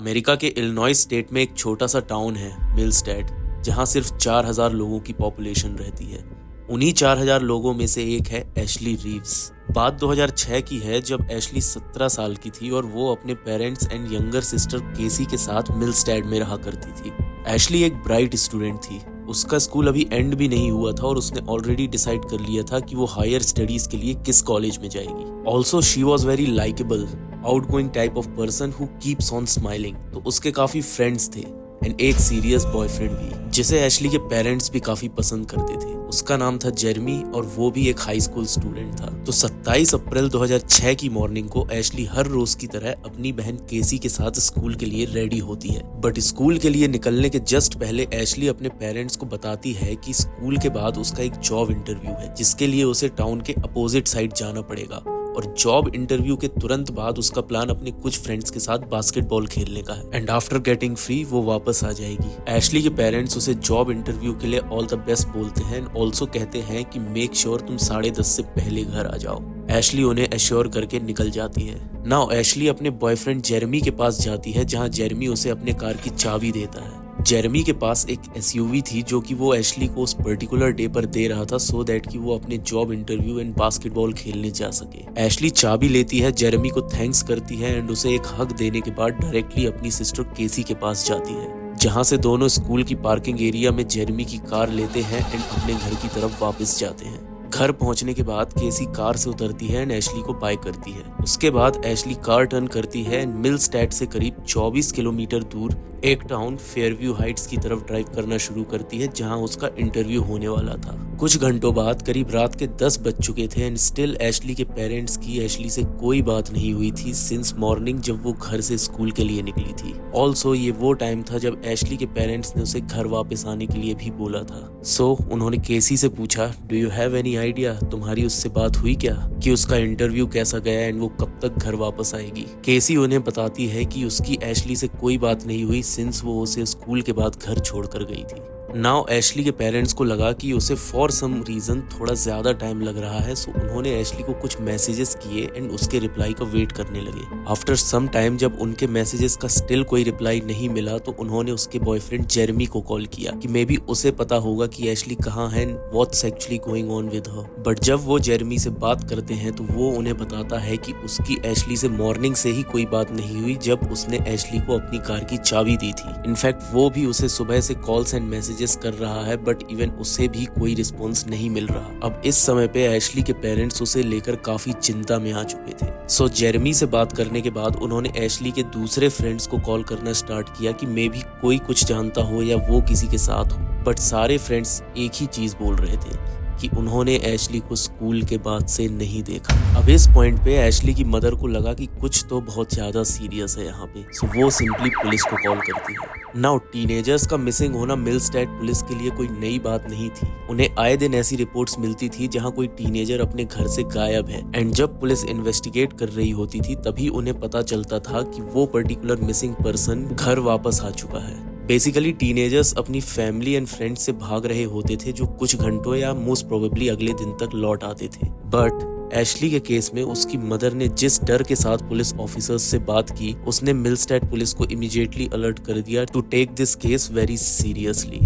America के Illinois state में एक छोटा सा टाउन है मिलस्टेड, जहां सिर्फ 4000 लोगों की पॉपुलेशन रहती है। उन्हीं 4000 लोगों में से एक है एशली रीव्स। बात 2006 की है, जब एशली 17 साल की थी और वो अपने पेरेंट्स एंड यंगर सिस्टर केसी के साथ मिलस्टेड में रहा करती थी। एशली एक ब्राइट स्टूडेंट थी। उसका स्कूल अभी एंड भी नहीं हुआ था और उसने ऑलरेडी डिसाइड कर लिया था कि वो हायर स्टडीज के लिए किस कॉलेज में जाएगी। Also she was very likeable, outgoing type of person who keeps on smiling. तो उसके काफी फ्रेंड्स थे एंड एक सीरियस बॉयफ्रेंड भी, जिसे एशली के पेरेंट्स भी काफी पसंद करते थे। उसका नाम था जेरमी और वो भी एक हाई स्कूल स्टूडेंट था। तो 27 अप्रैल 2006 की मॉर्निंग को एशली हर रोज की तरह अपनी बहन केसी के साथ स्कूल के लिए रेडी होती है। बट स्कूल के लिए निकलने के जस्ट पहले एशली अपने पेरेंट्स को बताती है कि स्कूल के बाद उसका एक जॉब इंटरव्यू है, जिसके लिए उसे टाउन के अपोजिट साइड जाना पड़ेगा। और जॉब इंटरव्यू के तुरंत बाद उसका प्लान अपने कुछ फ्रेंड्स के साथ बास्केटबॉल खेलने का है एंड आफ्टर गेटिंग फ्री वो वापस आ जाएगी। एशली के पेरेंट्स उसे जॉब इंटरव्यू के लिए ऑल द बेस्ट बोलते हैं एंड ऑल्सो कहते हैं कि मेक श्योर तुम 10:30 से पहले घर आ जाओ। एशली उन्हें एश्योर करके निकल जाती है। नाउ एशली अपने बॉयफ्रेंड जेरमी के पास जाती है, जहाँ जेरमी उसे अपने कार की चाबी देता है। जेरमी के पास एक एसयूवी थी जो कि वो एशली को उस पर्टिकुलर डे पर दे रहा था सो दैट कि वो अपने जॉब इंटरव्यू एंड बास्केटबॉल खेलने जा सके। एशली चाबी लेती है, जेरमी को थैंक्स करती है एंड उसे एक हग देने के बाद डायरेक्टली अपनी सिस्टर केसी के पास जाती है, जहां से दोनों स्कूल की पार्किंग एरिया में जेरमी की कार लेते हैं एंड अपने घर की तरफ वापस जाते हैं। घर पहुंचने के बाद केसी कार से उतरती है एंड एशली को बाय करती है। उसके बाद एशली कार टर्न करती है एंड मिलस्टेड से करीब 24 किलोमीटर दूर एक टाउन फेयरव्यू हाइट्स की तरफ ड्राइव करना शुरू करती है, जहां उसका इंटरव्यू होने वाला था। कुछ घंटों बाद करीब रात के 10 बज चुके थे एंड स्टिल एशली के पेरेंट्स की एशली से कोई बात नहीं हुई थी सिंस मॉर्निंग जब वो घर से स्कूल के लिए निकली थी। ऑल्सो ये वो टाइम था जब एशली के पेरेंट्स ने उसे घर वापस आने के लिए भी बोला था। सो उन्होंने केसी से पूछा, do you have any idea, तुम्हारी उससे बात हुई क्या, कि उसका इंटरव्यू कैसा गया एंड वो कब तक घर वापस आएगी। केसी उन्हें बताती है कि उसकी एशली से कोई बात नहीं हुई सिंस वो उसे स्कूल के बाद घर छोड़कर गई थी। नाउ एशली के पेरेंट्स को लगा कि उसे फॉर सम रीजन थोड़ा ज्यादा टाइम लग रहा है, सो उन्होंने एशली को कुछ मैसेजेस किए एंड उसके रिप्लाई का वेट करने लगे। आफ्टर सम टाइम जब उनके मैसेजेस का स्टिल कोई रिप्लाई नहीं मिला तो उन्होंने उसके बॉयफ्रेंड जेरमी को कॉल किया कि मे बी उसे पता होगा कि एशली कहाँ है, what's actually going on with her. But जब वो जेरमी से बात करते हैं तो वो उन्हें बताता है कि उसकी एशली से मॉर्निंग से ही कोई बात नहीं हुई जब उसने एशली को अपनी कार की चाबी दी थी। इनफैक्ट वो भी उसे सुबह से कॉल्स एंड मैसेजेस कर रहा है बट इवन उसे भी कोई रिस्पॉन्स नहीं मिल रहा। अब इस समय पे एशली के पेरेंट्स उसे लेकर काफी चिंता में आ चुके थे। सो जेरमी से बात करने के बाद उन्होंने एशली के दूसरे फ्रेंड्स को कॉल करना स्टार्ट किया कि मे भी कोई कुछ जानता हो या वो किसी के साथ हो। बट सारे फ्रेंड्स एक ही चीज बोल रहे थे कि उन्होंने एशली को स्कूल के बाद से नहीं देखा। अब इस पॉइंट पे एशली की मदर को लगा कि कुछ तो बहुत ज्यादा सीरियस है यहाँ पे, सो वो सिंपली पुलिस को कॉल करती है। नाउ टीनेजर्स का मिसिंग होना मिलस्टेड पुलिस के लिए कोई नई बात नहीं थी। उन्हें आए दिन ऐसी रिपोर्ट्स मिलती थी जहाँ कोई टीनेजर अपने घर से गायब है एंड जब पुलिस इन्वेस्टिगेट कर रही होती थी तभी उन्हें पता चलता था कि वो पर्टिकुलर मिसिंग पर्सन घर वापस आ चुका है। बेसिकली टीनेजर्स अपनी फैमिली एंड फ्रेंड्स से भाग रहे होते थे जो कुछ घंटों या मोस्ट प्रोबेबली अगले दिन तक लौट आते थे। बट एशली के केस में उसकी मदर ने जिस डर के साथ पुलिस ऑफिसर्स से बात की, उसने मिलस्टेड पुलिस को इमीडिएटली अलर्ट कर दिया to take this case very seriously.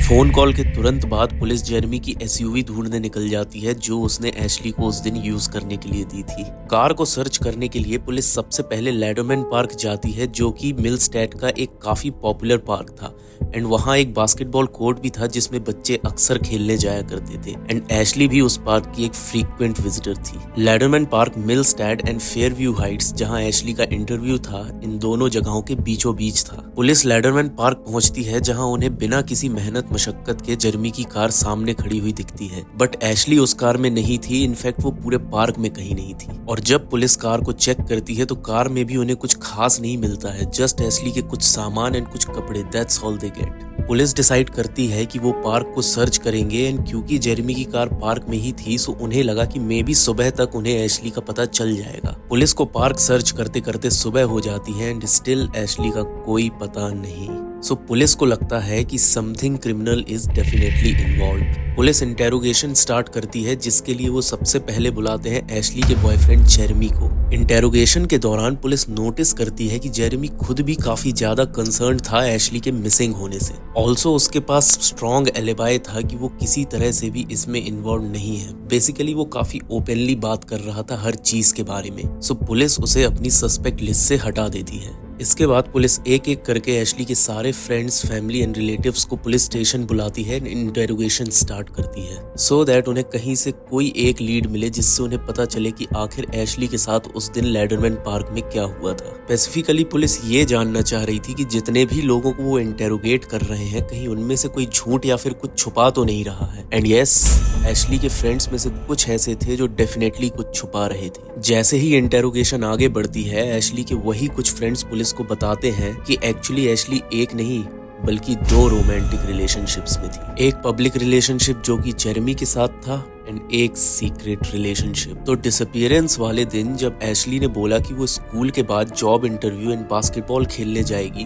Phone call के तुरंत बाद पुलिस जेरमी की एसयूवी ढूंढने निकल जाती है जो उसने एशली को उस दिन यूज करने के लिए दी थी। कार को सर्च करने के लिए पुलिस सबसे पहले लैडरमैन पार्क जाती है जो कि मिलस्टेड का एक काफी पॉपुलर पार्क था एंड वहाँ एक बास्केटबॉल कोर्ट भी था जिसमें बच्चे अक्सर खेलने जाया करते थे एंड एशली भी उस पार्क की एक फ्रीक्वेंट विजिटर थी। लैडरमैन पार्क मिलस्टेड एंड फेयरव्यू हाइट्स जहां एशली का इंटरव्यू था, इन दोनों जगहों के बीचों बीच था। पुलिस लैडरमैन पार्क पहुंचती है जहां उन्हें बिना किसी मेहनत मशक्कत के जेरमी की कार सामने खड़ी हुई दिखती है। बट एशली उस कार में नहीं थी, इनफैक्ट वो पूरे पार्क में कहीं नहीं थी। और जब पुलिस कार को चेक करती है तो कार में भी उन्हें कुछ खास नहीं मिलता है, जस्ट एशली के कुछ सामान एंड कुछ कपड़े, that's all they get. Police decide करती है कि वो पार्क को सर्च करेंगे एंड क्योंकि जेरमी की कार पार्क में ही थी सो उन्हें लगा कि मे बी सुबह तक उन्हें एशली का पता चल जाएगा। पुलिस को पार्क सर्च करते करते सुबह हो जाती है एंड स्टिल एशली का कोई पता नहीं। सो पुलिस को लगता है कि something criminal is definitely involved. Police interrogation start करती है, जिसके लिए वो सबसे पहले बुलाते हैं एशली के बॉयफ्रेंड जेरेमी को। इंटेरोगेशन के दौरान पुलिस नोटिस करती है कि जेरेमी खुद भी काफी ज्यादा कंसर्न था एशली के मिसिंग होने से। ऑल्सो उसके पास स्ट्रॉन्ग एलिबाई था कि वो किसी तरह से भी इसमें इन्वॉल्व नहीं है। बेसिकली वो काफी ओपनली बात कर रहा था हर चीज के बारे में। सो पुलिस उसे अपनी सस्पेक्ट लिस्ट से हटा देती है। इसके बाद पुलिस एक एक करके एशली के सारे फ्रेंड्स, फैमिली एंड रिलेटिव्स को पुलिस स्टेशन बुलाती है, इंटेरोगेशन स्टार्ट करती है, सो दैट उन्हें कहीं से कोई एक लीड मिले जिससे उन्हें पता चले कि आखिर एशली के साथ उस दिन लेडरमैन पार्क में क्या हुआ था। स्पेसिफिकली पुलिस ये जानना चाह रही थी कि जितने भी लोगों को वो इंटेरोगेट कर रहे हैं, कहीं उनमें से कोई झूठ या फिर कुछ छुपा तो नहीं रहा है। एंड यस, एशली के फ्रेंड्स में से कुछ ऐसे थे जो डेफिनेटली कुछ छुपा रहे थे। जैसे ही इंटेरोगेशन आगे बढ़ती है, एशली के वही कुछ फ्रेंड्स पुलिस को बताते हैं कि एक्चुअली एशली एक नहीं बल्कि 2 रोमांटिक रिलेशनशिप्स में थी। एक पब्लिक रिलेशनशिप जो कि जेरेमी के साथ था एंड एक सीक्रेट रिलेशनशिप। तो डिसअपीयरेंस वाले दिन जब एशली ने बोला कि वो स्कूल के बाद जॉब इंटरव्यू एंड बास्केटबॉल खेलने जाएगी,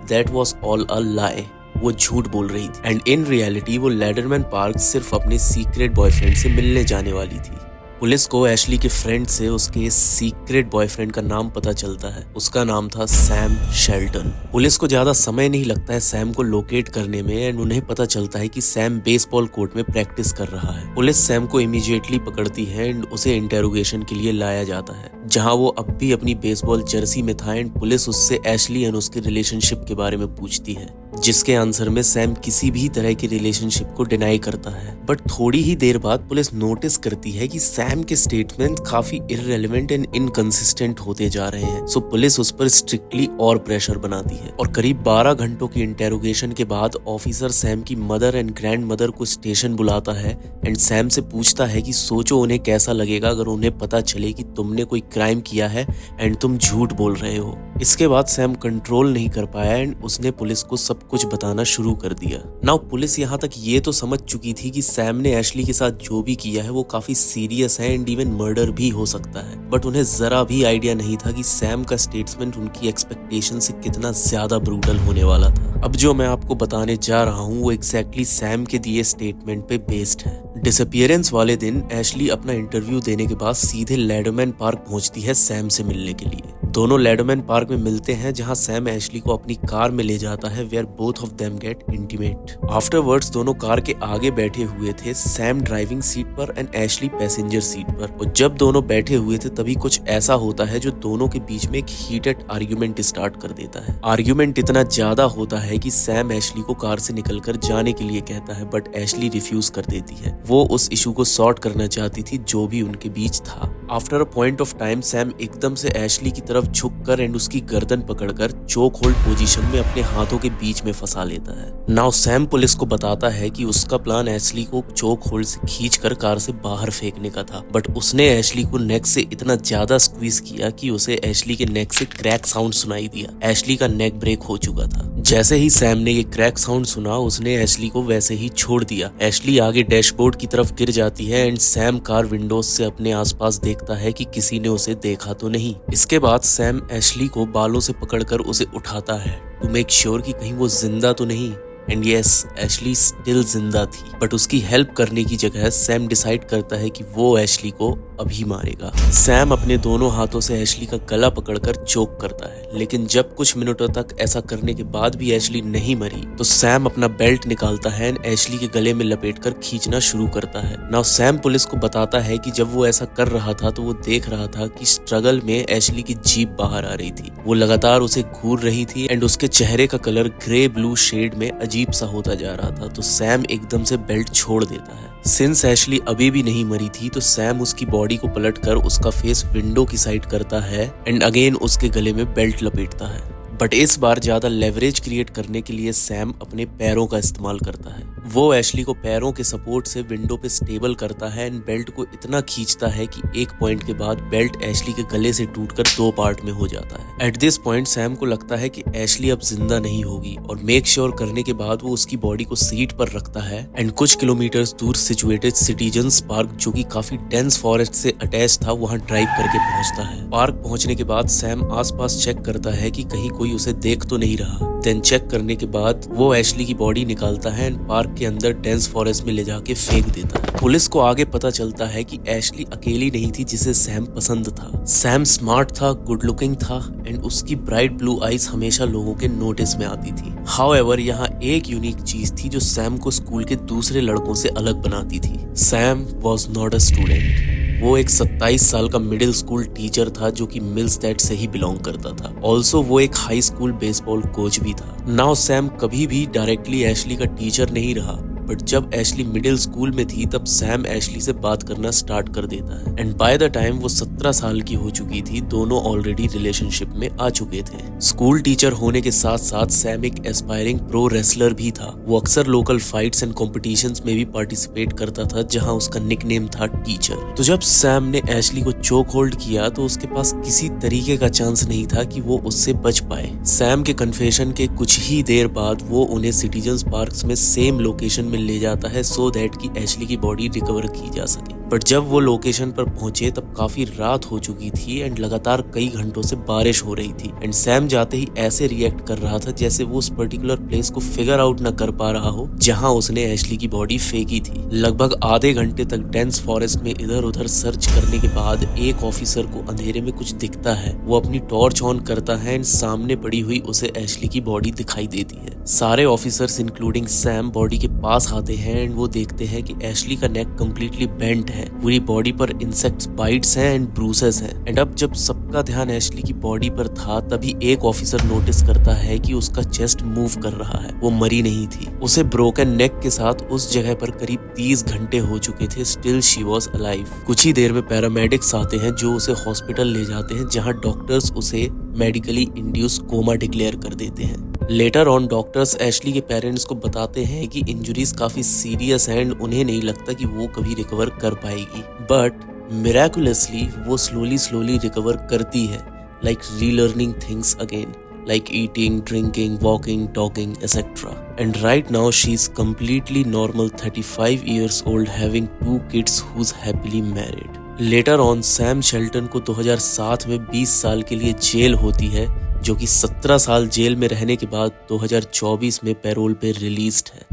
दैट वाज ऑल अ लाई। वो झूठ बोल रही थी एंड इन रियलिटी वो लेडरमैन पार्क सिर्फ अपने सीक्रेट बॉयफ्रेंड से मिलने जाने वाली थी। पुलिस को एशली के फ्रेंड से उसके सीक्रेट बॉयफ्रेंड का नाम पता चलता है। उसका नाम था सैम शेल्टन। पुलिस को ज्यादा समय नहीं लगता है सैम को लोकेट करने में एंड उन्हें पता चलता है कि सैम बेसबॉल कोर्ट में प्रैक्टिस कर रहा है। पुलिस सैम को इमीडिएटली पकड़ती है एंड उसे इंटेरोगेशन के लिए लाया जाता है, जहां वो अब भी अपनी बेसबॉल जर्सी में था एंड पुलिस उससे एशली एंड उसके रिलेशनशिप के बारे में पूछती है, जिसके आंसर में सैम किसी भी तरह की रिलेशनशिप को डिनाई करता है। बट थोड़ी ही देर बाद पुलिस नोटिस करती है कि सैम के स्टेटमेंट काफी इररिलेवेंट एंड इनकंसिस्टेंट होते जा रहे हैं। सो पुलिस उस पर स्ट्रिक्टली और प्रेशर बनाती है और करीब 12 घंटों की इंटेरोगेशन के बाद ऑफिसर सैम की मदर एंड ग्रैंड मदर को स्टेशन बुलाता है एंड सैम से पूछता है कि सोचो उन्हें कैसा लगेगा अगर उन्हें पता चले कि तुमने कोई क्राइम किया है एंड तुम झूठ बोल रहे हो। इसके बाद सैम कंट्रोल नहीं कर पाया एंड उसने पुलिस को सब कुछ बताना शुरू कर दिया। नाउ पुलिस यहाँ तक ये तो समझ चुकी थी कि सैम ने एशली के साथ जो भी किया है वो काफी सीरियस है एंड इवन मर्डर भी हो सकता है, बट उन्हें जरा भी आइडिया नहीं था कि सैम का स्टेटमेंट उनकी एक्सपेक्टेशन से कितना ज्यादा ब्रूटल होने वाला था। अब जो मैं आपको बताने जा रहा हूँ वो एग्जैक्टली सैम के दिए स्टेटमेंट पे बेस्ड है। डिसअपीयरेंस वाले दिन एशली अपना इंटरव्यू देने के बाद सीधे लेडरमैन पार्क पहुंचती है सैम से मिलने के लिए। दोनों लेडरमैन पार्क में मिलते हैं, जहां सैम एशली को अपनी कार में ले जाता है, where both of them get intimate. Afterwards दोनों कार के आगे बैठे हुए थे, सैम ड्राइविंग सीट पर एंड एशली पैसेंजर सीट पर। और जब दोनों बैठे हुए थे तभी कुछ ऐसा होता है जो दोनों के बीच में एक हीटेड आर्ग्यूमेंट स्टार्ट कर देता है। आर्ग्यूमेंट इतना ज्यादा होता है कि सैम एशली को कार से निकलकर जाने के लिए कहता है, बट एशली रिफ्यूज कर देती है। वो उस इशू को सॉर्ट करना चाहती थी जो भी उनके बीच था। After a point of time Sam एकदम से एशली की तरफ झुककर एंड उसकी गर्दन पकड़कर चोक होल्ड पोजीशन में अपने हाथों के बीच में फंसा लेता है। नाउ सैम पुलिस को बताता है कि उसका प्लान एशली को चोक होल्ड से खींचकर कार से बाहर फेंकने का था, बट उसने एशली को नेक से इतना ज्यादा स्क्वीज किया कि उसे एशली के नेक से क्रैक साउंड सुनाई दिया। एशली का नेक ब्रेक हो चुका था। जैसे ही सैम ने ये क्रैक साउंड सुना, उसने एशली को वैसे ही छोड़ दिया। एशली आगे डैशबोर्ड की तरफ गिर जाती है एंड सैम कार विंडोज से अपने आसपास देखता है कि किसी ने उसे देखा तो नहीं। इसके बाद सैम एशली को बालों से पकड़कर उसे उठाता है टू मेक श्योर कि कहीं वो जिंदा तो नहीं। एंड यस, एशली स्टिल जिंदा थी, बट उसकी हेल्प करने की जगह सैम डिसाइड करता है कि वो एशली को अभी मारेगा। सैम अपने दोनों हाथों से एशली का गला पकड़कर चोक करता है, लेकिन जब कुछ मिनटों तक ऐसा करने के बाद भी एशली नहीं मरी तो सैम अपना बेल्ट निकालता है एंड एशली के गले में लपेटकर खींचना शुरू करता है। नाउ सैम पुलिस को बताता है कि जब वो ऐसा कर रहा था तो वो देख रहा था कि स्ट्रगल में एशली की जीभ बाहर आ रही थी। वो लगातार उसे घूर रही थी एंड उसके चेहरे का कलर ग्रे ब्लू शेड में अजीब सा होता जा रहा था। तो सैम एकदम से बेल्ट छोड़ देता है। सिंस एशली अभी भी नहीं मरी थी तो सैम उसकी बॉडी को पलटकर उसका फेस विंडो की साइड करता है एंड अगेन उसके गले में बेल्ट लपेटता है। बट इस बार ज्यादा लेवरेज क्रिएट करने के लिए सैम अपने पैरों का इस्तेमाल करता है। वो एशली को पैरों के सपोर्ट से विंडो पे स्टेबल करता है एंड बेल्ट को इतना खींचता है कि एक पॉइंट के बाद बेल्ट एशली के गले से टूटकर 2 पार्ट में हो जाता है। एट दिस पॉइंट सैम को लगता है कि एशली अब जिंदा नहीं होगी और मेक श्योर करने के बाद वो उसकी बॉडी को सीट पर रखता है एंड कुछ किलोमीटर्स दूर सिचुएटेड सिटीजन्स पार्क, जो कि काफी डेंस फॉरेस्ट से अटैच था, वहां ड्राइव करके पहुंचता है। पार्क पहुंचने के बाद सैम आसपास चेक करता है कि कहीं कोई कोई उसे देख तो नहीं रहा। देन चेक करने के बाद वो एशली की बॉडी निकालता है एंड पार्क के अंदर डेंस फॉरेस्ट में ले जाके फेंक देता है। पुलिस को आगे पता चलता है कि एशली अकेली नहीं थी जिसे सैम पसंद था। सैम स्मार्ट था, गुड लुकिंग था एंड उसकी ब्राइट ब्लू आईज हमेशा लोगों के नोटिस में आती थी। हाउएवर यहाँ एक यूनिक चीज थी जो सैम को स्कूल के दूसरे लड़कों से अलग बनाती थी। Sam was not a student. वो एक 27 साल का मिडिल स्कूल टीचर था जो कि मिल्सटेड से ही बिलोंग करता था। ऑल्सो वो एक हाई स्कूल बेसबॉल कोच भी था। नाउ सैम कभी भी डायरेक्टली एशली का टीचर नहीं रहा, बट जब एशली मिडिल स्कूल में थी तब सैम एशली से बात करना स्टार्ट कर देता है एंड बाय द टाइम वो 17 साल की हो चुकी थी। दोनों ऑलरेडी रिलेशनशिप में आ चुके थे। स्कूल टीचर होने के साथ साथ सैम एक एस्पायरिंग प्रो रेसलर भी था। वो अक्सर लोकल फाइट्स एंड कॉम्पिटिशंस में भी पार्टिसिपेट करता था जहां उसका निकनेम था टीचर। तो जब सैम ने एशली को चोक होल्ड किया तो उसके पास किसी तरीके का चांस नहीं था कि वो उससे बच पाए। सैम के कन्फेशन के कुछ ही देर बाद वो उन्हें सिटीजन्स पार्क में सेम लोकेशन में ले जाता है सो दैट कि एशली की बॉडी रिकवर की जा सके। बट जब वो लोकेशन पर पहुंचे तब काफी रात हो चुकी थी एंड लगातार कई घंटों से बारिश हो रही थी एंड सैम जाते ही ऐसे रिएक्ट कर रहा था जैसे वो उस पर्टिकुलर प्लेस को फिगर आउट न कर पा रहा हो जहां उसने एशली की बॉडी फेंकी थी। लगभग आधे घंटे तक डेंस फॉरेस्ट में इधर उधर सर्च करने के बाद एक ऑफिसर को अंधेरे में कुछ दिखता है। वो अपनी टॉर्च ऑन करता है एंड सामने पड़ी हुई उसे एशली की बॉडी दिखाई देती है। सारे ऑफिसर्स इंक्लूडिंग सैम बॉडी के पास आते हैं एंड वो देखते हैं कि एशली का नेक कम्प्लीटली बेंट है। पूरी बॉडी पर इंसेक्ट्स बाइट्स हैं एंड ब्रूसेस हैं। एंड अब जब सबका ध्यान एशली की बॉडी पर था तभी एक ऑफिसर नोटिस करता है कि उसका चेस्ट मूव कर रहा है। वो मरी नहीं थी। उसे ब्रोकन नेक के साथ उस जगह पर करीब 30 घंटे हो चुके थे। Still she was alive. कुछ ही देर में पैरामेडिक्स आते हैं जो उसे हॉस्पिटल ले जाते हैं जहां डॉक्टर्स उसे मेडिकली इंड्यूस कोमा डिक्लेयर कर देते हैं। लेटर ऑन डॉक्टर्स एशली के पेरेंट्स को बताते हैं कि इंजरीज काफी सीरियस हैं एंड उन्हें नहीं लगता कि वो कभी रिकवर कर पाएगी। बट मिराकुलसली वो स्लोली रिकवर करती है, like relearning things again, like eating, drinking, walking, talking, etc. And right now she is completely normal 35 years old having 2 kids who's happily married. Later on Sam Shelton को 2007 में 20 साल के लिए jail होती है जो कि 17 साल जेल में रहने के बाद 2024 में पैरोल पे रिलीज्ड है।